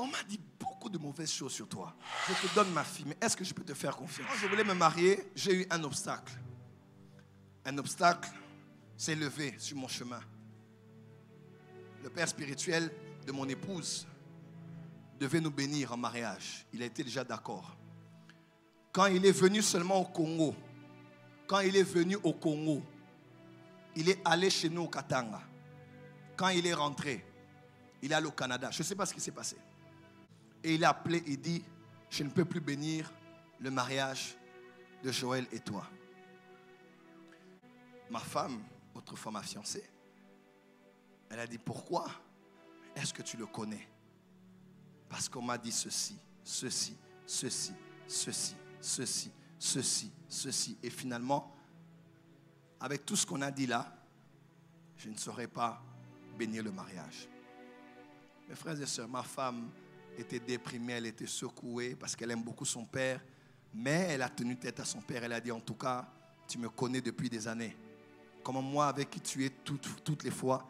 On m'a dit beaucoup de mauvaises choses sur toi. Je te donne ma fille, mais est-ce que je peux te faire confiance? Quand je voulais me marier, j'ai eu un obstacle. Un obstacle s'est levé sur mon chemin. Le père spirituel de mon épouse devait nous bénir en mariage. Il a été déjà d'accord. Quand il est venu seulement au Congo, il est allé chez nous au Katanga. Quand il est rentré, il est allé au Canada. Je ne sais pas ce qui s'est passé. Et il a appelé et dit, je ne peux plus bénir le mariage de Joël et toi. Ma femme, autrefois ma fiancée, elle a dit, pourquoi est-ce que tu le connais? Parce qu'on m'a dit ceci, ceci, ceci, ceci, ceci, ceci, ceci. Et finalement, avec tout ce qu'on a dit là, je ne saurais pas bénir le mariage. Mes frères et sœurs, ma femme était déprimée, elle était secouée parce qu'elle aime beaucoup son père. Mais elle a tenu tête à son père. Elle a dit, en tout cas, tu me connais depuis des années. Comme moi, avec qui tu es toutes les fois,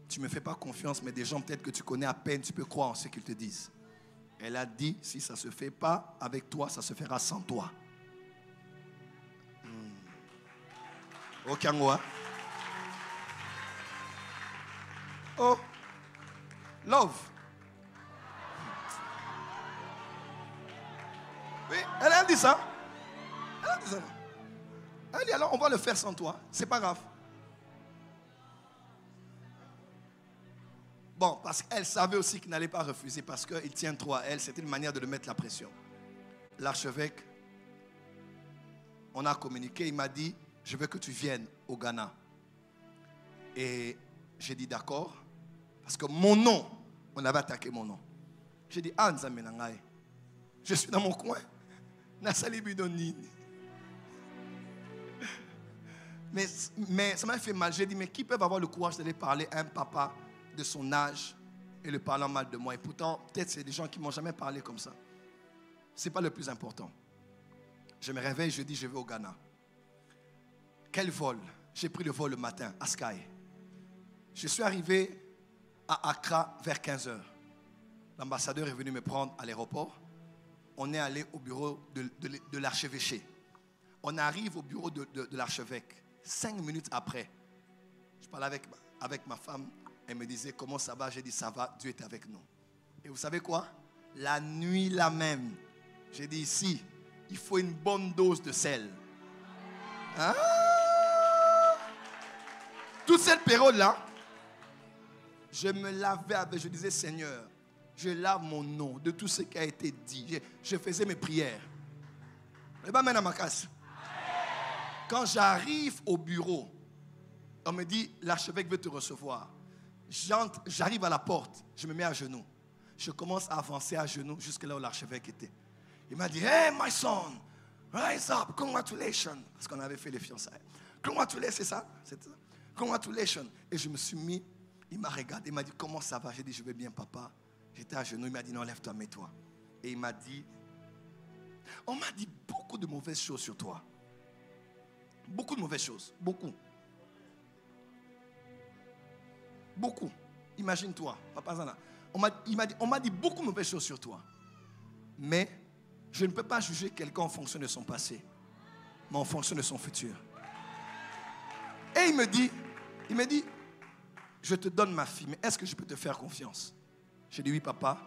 tu ne me fais pas confiance, mais des gens peut-être que tu connais à peine, tu peux croire en ce qu'ils te disent. Elle a dit, si ça ne se fait pas avec toi, ça se fera sans toi. Ok, moi. Oh, love. Oui, elle a dit ça. Elle a dit ça. Elle dit alors on va le faire sans toi. C'est pas grave. Bon, parce qu'elle savait aussi qu'il n'allait pas refuser parce qu'il tient trop à elle. C'était une manière de lui mettre la pression. L'archevêque, on a communiqué. Il m'a dit, je veux que tu viennes au Ghana. Et j'ai dit d'accord. Parce que mon nom, on avait attaqué mon nom. J'ai dit, ah, Nzamenangaï, je suis dans mon coin. Mais ça m'a fait mal. J'ai dit, mais qui peut avoir le courage d'aller parler à un papa de son âge et le parlant mal de moi? Et pourtant, peut-être c'est des gens qui ne m'ont jamais parlé comme ça. Ce n'est pas le plus important. Je me réveille, je dis, je vais au Ghana. Quel vol? J'ai pris le vol le matin à Sky. Je suis arrivé à Accra vers 15h. L'ambassadeur est venu me prendre à l'aéroport. On est allé au bureau de l'archevêché. On arrive au bureau de l'archevêque. 5 minutes après, je parlais avec ma femme. Elle me disait, comment ça va? J'ai dit, ça va, Dieu est avec nous. Et vous savez quoi? La nuit là même, j'ai dit, ici, il faut une bonne dose de sel. Ah! Toute cette période-là, je me lavais avec, je disais, Seigneur, je lave mon nom de tout ce qui a été dit. Je faisais mes prières. Et bien maintenant, ma casse. Quand j'arrive au bureau, on me dit, l'archevêque veut te recevoir. J'arrive à la porte, je me mets à genoux. Je commence à avancer à genoux jusque là où l'archevêque était. Il m'a dit, hey my son, rise up, congratulations. Parce qu'on avait fait les fiançailles. Congratulations, c'est ça? Congratulations. Et je me suis mis, il m'a regardé, il m'a dit, comment ça va? J'ai dit, je vais bien papa. J'étais à genoux, il m'a dit, non, lève-toi, mets-toi. Et il m'a dit, on m'a dit beaucoup de mauvaises choses sur toi. Beaucoup de mauvaises choses, beaucoup. Beaucoup. Imagine-toi, papa Zana. On m'a dit beaucoup de mauvaises choses sur toi. Mais je ne peux pas juger quelqu'un en fonction de son passé, mais en fonction de son futur. Et il me dit, je te donne ma fille, mais est-ce que je peux te faire confiance? J'ai dit oui papa,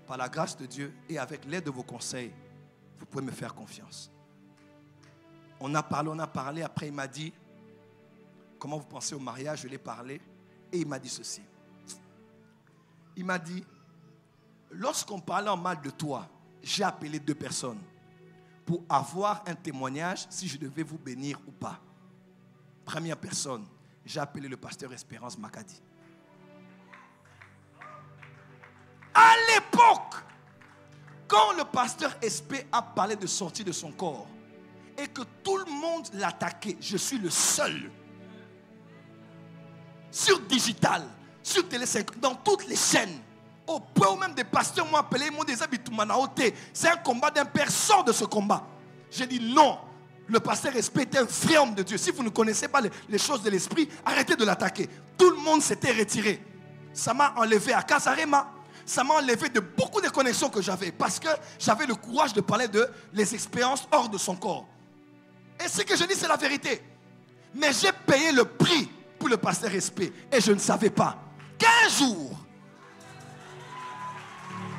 par la grâce de Dieu et avec l'aide de vos conseils, vous pouvez me faire confiance. On a parlé, après il m'a dit, comment vous pensez au mariage? Je l'ai parlé et il m'a dit ceci. Il m'a dit, lorsqu'on parlait en mal de toi, j'ai appelé 2 personnes pour avoir un témoignage si je devais vous bénir ou pas. Première personne, j'ai appelé le pasteur Espérance Makadi. À l'époque, quand le pasteur Espé a parlé de sortir de son corps et que tout le monde l'attaquait, je suis le seul. Sur digital, sur Télé 5, dans toutes les chaînes, au point où même des pasteurs m'ont appelé, ils m'ont dit, c'est un combat d'un père, sort de ce combat. J'ai dit non, le pasteur Espé est un vrai homme de Dieu. Si vous ne connaissez pas les choses de l'esprit, arrêtez de l'attaquer. Tout le monde s'était retiré. Ça m'a enlevé à Kasarema. ça m'a enlevé de beaucoup de connexions que j'avais. Parce que j'avais le courage de parler de les expériences hors de son corps. Et ce que je dis, c'est la vérité. Mais j'ai payé le prix pour le pasteur Respect. Et je ne savais pas. 15 jours.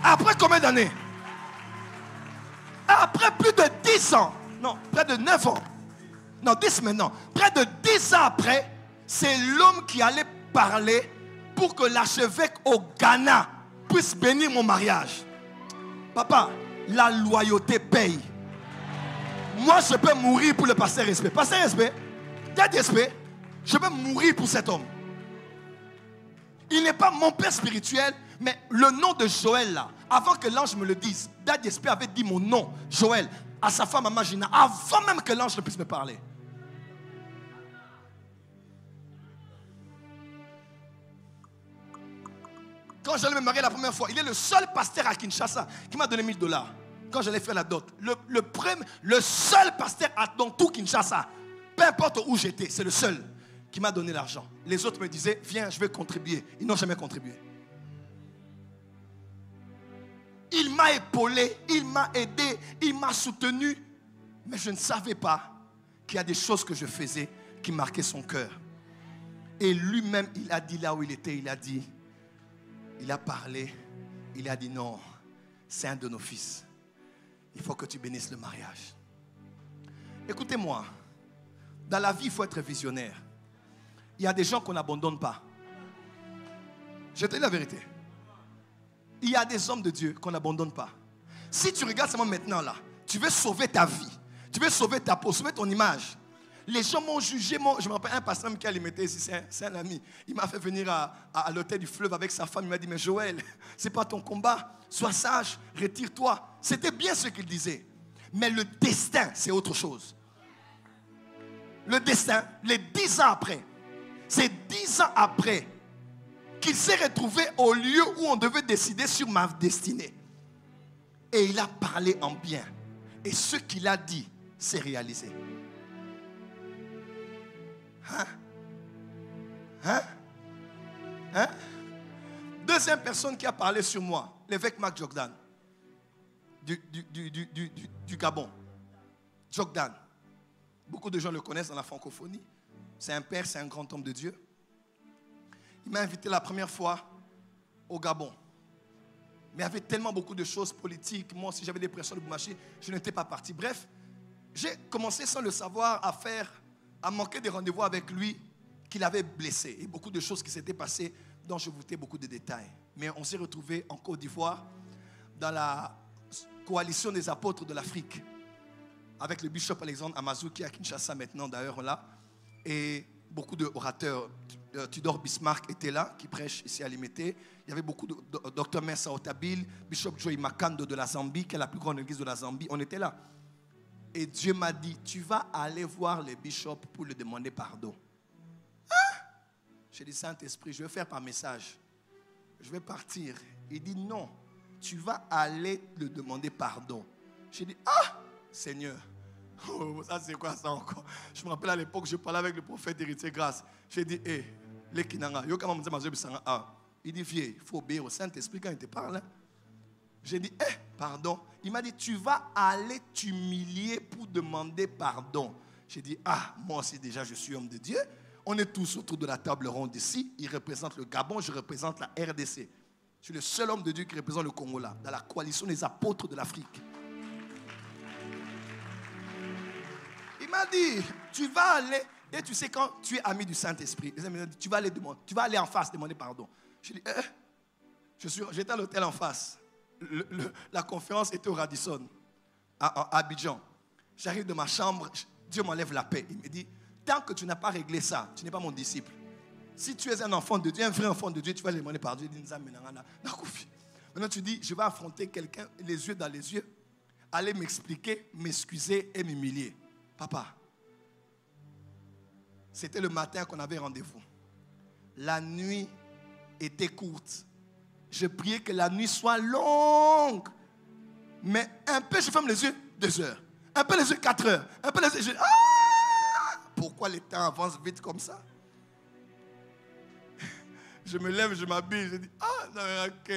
Après combien d'années? Après plus de 10 ans. Non, près de 9 ans. Non, 10 maintenant. Près de 10 ans après, c'est l'homme qui allait parler pour que l'archevêque au Ghana puisse bénir mon mariage. Papa, la loyauté paye. Moi, je peux mourir pour le pasteur Respect. Pasteur Respect, Daddy Respect, je peux mourir pour cet homme. Il n'est pas mon père spirituel, mais le nom de Joël là, avant que l'ange me le dise, Daddy Respect avait dit mon nom, Joël, à sa femme Amagina, avant même que l'ange ne puisse me parler. Quand j'allais me marier la première fois, il est le seul pasteur à Kinshasa qui m'a donné $1000 quand j'allais faire la dot. Le seul pasteur dans tout Kinshasa, peu importe où j'étais, c'est le seul qui m'a donné l'argent. Les autres me disaient, viens, je vais contribuer. Ils n'ont jamais contribué. Il m'a épaulé, il m'a aidé, il m'a soutenu. Mais je ne savais pas qu'il y a des choses que je faisais qui marquaient son cœur. Et lui-même, il a dit là où il était, il a dit, il a parlé, il a dit non, c'est un de nos fils. Il faut que tu bénisses le mariage. Écoutez-moi, dans la vie, il faut être visionnaire. Il y a des gens qu'on n'abandonne pas. Je te dis la vérité. Il y a des hommes de Dieu qu'on n'abandonne pas. Si tu regardes seulement maintenant là, tu veux sauver ta vie, tu veux sauver ta peau, sauver ton image. Les gens m'ont jugé. Je me rappelle un pasteur qui mettait ici, c'est un ami. Il m'a fait venir à l'hôtel du fleuve avec sa femme. Il m'a dit, mais Joël, ce n'est pas ton combat. Sois sage, retire-toi. C'était bien ce qu'il disait. Mais le destin, c'est autre chose. Le destin, les 10 ans après, c'est 10 ans après qu'il s'est retrouvé au lieu où on devait décider sur ma destinée. Et il a parlé en bien. Et ce qu'il a dit s'est réalisé. Hein? Hein? Hein? Deuxième personne qui a parlé sur moi, l'évêque Marc Jordan du Gabon. Jordan. Beaucoup de gens le connaissent dans la francophonie. C'est un père, c'est un grand homme de Dieu. Il m'a invité la première fois au Gabon. Mais il y avait tellement beaucoup de choses politiques. Moi aussi, j'avais des pressions de Boumachi. Je n'étais pas parti. Bref, j'ai commencé sans le savoir à manquer des rendez-vous avec lui qu'il avait blessé. Et beaucoup de choses qui s'étaient passées dont je vous tais beaucoup de détails. Mais on s'est retrouvés en Côte d'Ivoire dans la coalition des apôtres de l'Afrique avec le bishop Alexandre Amazou qui est à Kinshasa maintenant d'ailleurs là. Et beaucoup d'orateurs. Tudor Bismarck était là, qui prêche ici à Limité. Il y avait beaucoup de Dr Mensa Otabil, Bishop Joey Makando de la Zambie, qui est la plus grande église de la Zambie. On était là. Et Dieu m'a dit, tu vas aller voir le bishop pour lui demander pardon. Hein? J'ai dit, Saint-Esprit, je vais faire par message. Je vais partir. Il dit, non, tu vas aller lui demander pardon. J'ai dit, ah, Seigneur. Oh, ça c'est quoi ça encore? Je me rappelle à l'époque, je parlais avec le prophète Héritier Grâce. J'ai dit, hé, les Kinanga, il dit, vieux, il faut obéir au Saint-Esprit quand il te parle. J'ai dit, pardon. Il m'a dit, tu vas aller t'humilier pour demander pardon. J'ai dit, ah, moi aussi déjà je suis homme de Dieu. On est tous autour de la table ronde ici. Il représente le Gabon, je représente la RDC. Je suis le seul homme de Dieu qui représente le Congo là, dans la coalition des apôtres de l'Afrique. Il m'a dit, tu vas aller, et tu sais quand tu es ami du Saint-Esprit, tu vas aller en face demander pardon. J'ai dit, j'étais à l'hôtel en face. La conférence était au Radisson, à Abidjan. J'arrive de ma chambre, Dieu m'enlève la paix. Il me dit, tant que tu n'as pas réglé ça, tu n'es pas mon disciple. Si tu es un enfant de Dieu, un vrai enfant de Dieu, tu vas demander pardon. Maintenant tu dis, je vais affronter quelqu'un, les yeux dans les yeux, aller m'expliquer, m'excuser et m'humilier. Papa, c'était le matin qu'on avait rendez-vous. La nuit était courte. Je priais que la nuit soit longue. Mais un peu, je ferme les yeux, 2 heures. Un peu les yeux, 4 heures. Un peu les yeux, pourquoi le temps avance vite comme ça? Je me lève, je m'habille, je dis, ah, non, ok.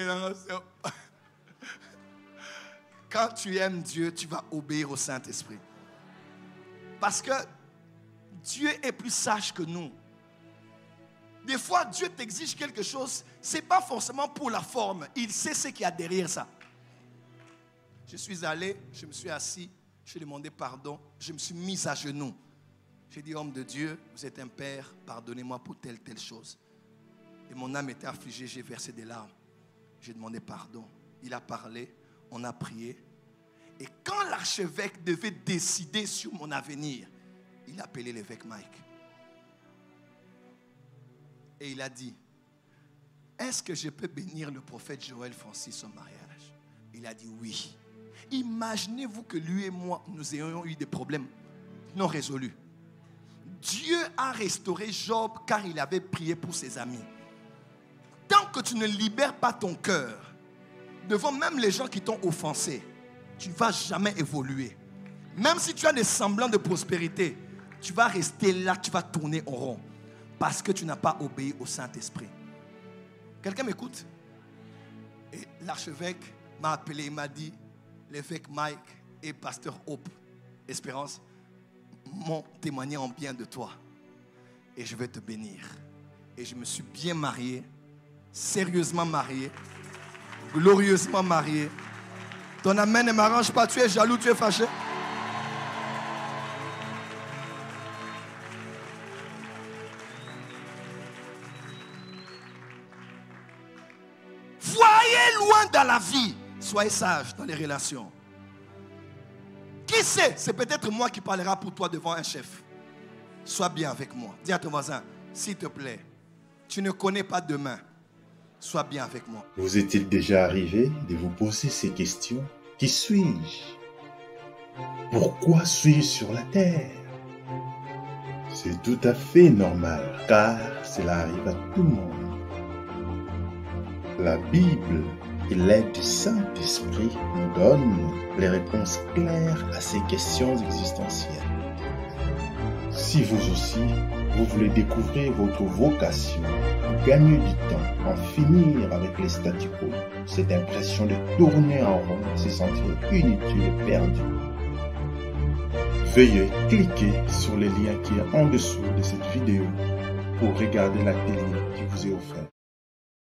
Quand tu aimes Dieu, tu vas obéir au Saint-Esprit. Parce que Dieu est plus sage que nous. Des fois, Dieu t'exige quelque chose, ce n'est pas forcément pour la forme. Il sait ce qu'il y a derrière ça. Je suis allé, je me suis assis, j'ai demandé pardon, je me suis mis à genoux. J'ai dit, homme de Dieu, vous êtes un père, pardonnez-moi pour telle chose. Et mon âme était affligée, j'ai versé des larmes. J'ai demandé pardon. Il a parlé, on a prié. Et quand l'archevêque devait décider sur mon avenir, il a appelé l'évêque Mike. Et il a dit, est-ce que je peux bénir le prophète Joël Francis au mariage? Il a dit oui. Imaginez-vous que lui et moi, nous ayons eu des problèmes non résolus. Dieu a restauré Job car il avait prié pour ses amis. Tant que tu ne libères pas ton cœur devant même les gens qui t'ont offensé, tu ne vas jamais évoluer. Même si tu as des semblants de prospérité, tu vas rester là, tu vas tourner en rond. Parce que tu n'as pas obéi au Saint-Esprit. Quelqu'un m'écoute? Et l'archevêque m'a appelé, il m'a dit, l'évêque Mike et pasteur Hope, Espérance, m'ont témoigné en bien de toi. Et je vais te bénir. Et je me suis bien marié, sérieusement marié, glorieusement marié. Ton amen ne m'arrange pas, tu es jaloux, tu es fâché. Voyez loin dans la vie. Soyez sage dans les relations. Qui sait, c'est peut-être moi qui parlera pour toi devant un chef. Sois bien avec moi. Dis à ton voisin, s'il te plaît, tu ne connais pas demain. Sois bien avec moi. Vous est-il déjà arrivé de vous poser ces questions? Qui suis-je? Pourquoi suis-je sur la terre? C'est tout à fait normal, car cela arrive à tout le monde. La Bible et l'aide du Saint-Esprit nous donnent les réponses claires à ces questions existentielles. Si vous aussi, vous voulez découvrir votre vocation, gagner du temps, en finir avec les statu quo, cette impression de tourner en rond, se sentir inutile et perdu, veuillez cliquer sur le lien qui est en dessous de cette vidéo pour regarder l'atelier qui vous est offert.